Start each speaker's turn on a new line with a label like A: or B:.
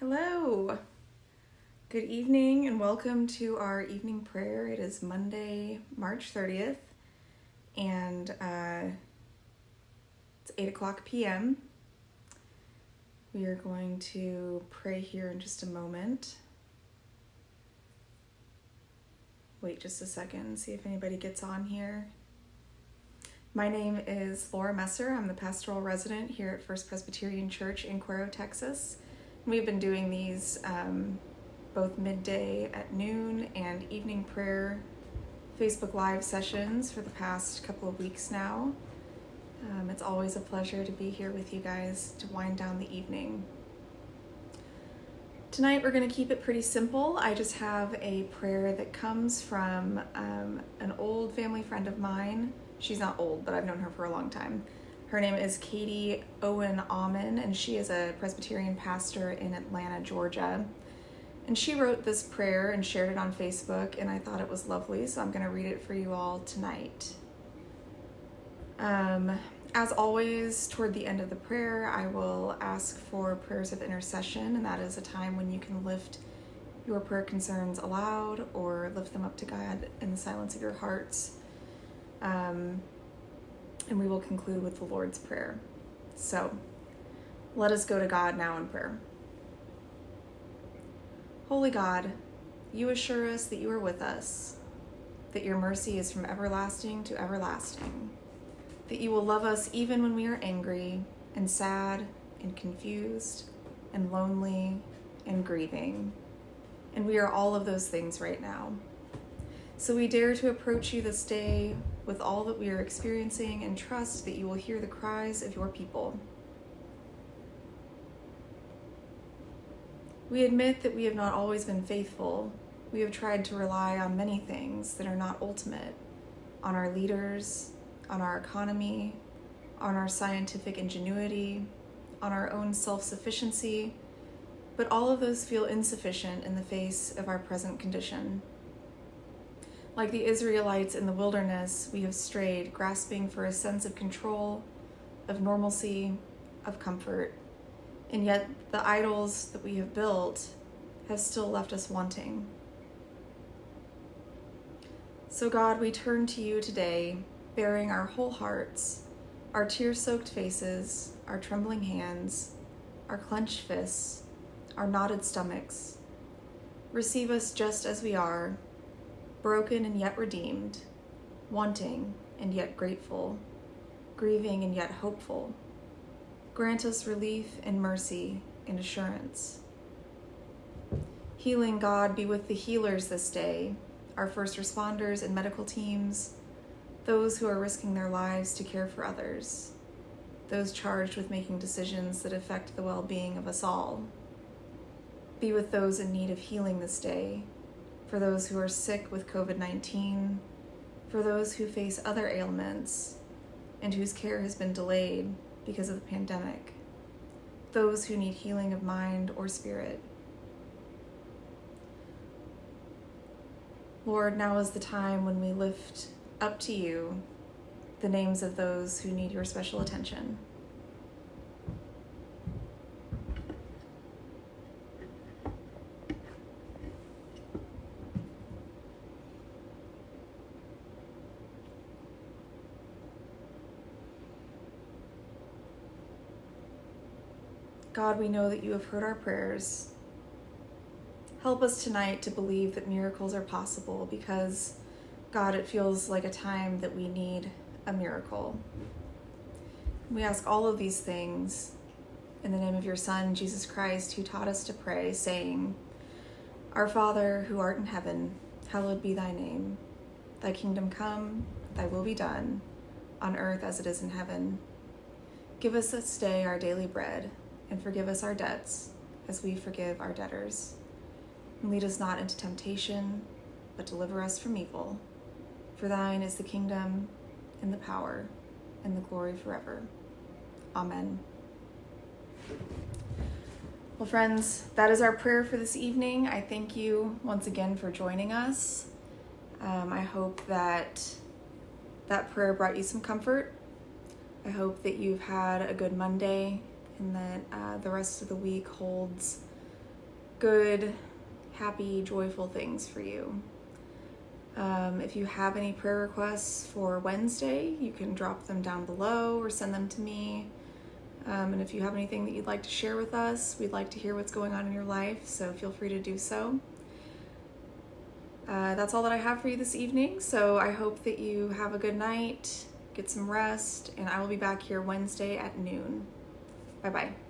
A: Hello. Good evening and welcome to our evening prayer. It is Monday, March 30th, and it's 8 o'clock p.m. We are going to pray here in just a moment. Wait just a second, see if anybody gets on here. My name is Laura Messer. I'm the pastoral resident here at First Presbyterian Church in Cuero, Texas. We've been doing these both midday at noon and evening prayer Facebook Live sessions for the past couple of weeks now. It's always a pleasure to be here with you guys to wind down the evening. Tonight we're going to keep it pretty simple. I just have a prayer that comes from an old family friend of mine. She's not old, but I've known her for a long time. Her name is Owen Aumann, and she is a Presbyterian pastor in Atlanta, Georgia. And she wrote this prayer and shared it on Facebook, and I thought it was lovely, so I'm going to read it for you all tonight. As always, toward the end of the prayer, I will ask for prayers of intercession, and that is a time when you can lift your prayer concerns aloud or lift them up to God in the silence of your hearts. And we will conclude with the Lord's Prayer. So, let us go to God now in prayer. Holy God, you assure us that you are with us, that your mercy is from everlasting to everlasting, that you will love us even when we are angry and sad and confused and lonely and grieving. And we are all of those things right now. So we dare to approach you this day with all that we are experiencing and trust that you will hear the cries of your people. We admit that we have not always been faithful. We have tried to rely on many things that are not ultimate, on our leaders, on our economy, on our scientific ingenuity, on our own self-sufficiency, but all of those feel insufficient in the face of our present condition. Like the Israelites in the wilderness, we have strayed, grasping for a sense of control, of normalcy, of comfort. And yet the idols that we have built have still left us wanting. So God, we turn to you today, bearing our whole hearts, our tear-soaked faces, our trembling hands, our clenched fists, our knotted stomachs. Receive us just as we are, broken and yet redeemed, wanting and yet grateful, grieving and yet hopeful. Grant us relief and mercy and assurance. Healing God, be with the healers this day, our first responders and medical teams, those who are risking their lives to care for others, those charged with making decisions that affect the well-being of us all. Be with those in need of healing this day, for those who are sick with COVID-19, for those who face other ailments and whose care has been delayed because of the pandemic, those who need healing of mind or spirit. Lord, now is the time when we lift up to you the names of those who need your special attention. God, we know that you have heard our prayers. Help us tonight to believe that miracles are possible because, God, it feels like a time that we need a miracle. We ask all of these things in the name of your Son, Jesus Christ, who taught us to pray, saying, Our Father, who art in heaven, hallowed be thy name. Thy kingdom come, thy will be done, on earth as it is in heaven. Give us this day our daily bread, and forgive us our debts, as we forgive our debtors. And lead us not into temptation, but deliver us from evil. For thine is the kingdom, and the power, and the glory forever. Amen. Well, friends, that is our prayer for this evening. I thank you once again for joining us. I hope that prayer brought you some comfort. I hope that you've had a good Monday and that the rest of the week holds good, happy, joyful things for you. If you have any prayer requests for Wednesday, you can drop them down below or send them to me. And if you have anything that you'd like to share with us, we'd like to hear what's going on in your life, so feel free to do so. That's all that I have for you this evening, so I hope that you have a good night, get some rest, and I will be back here Wednesday at noon. Bye-bye.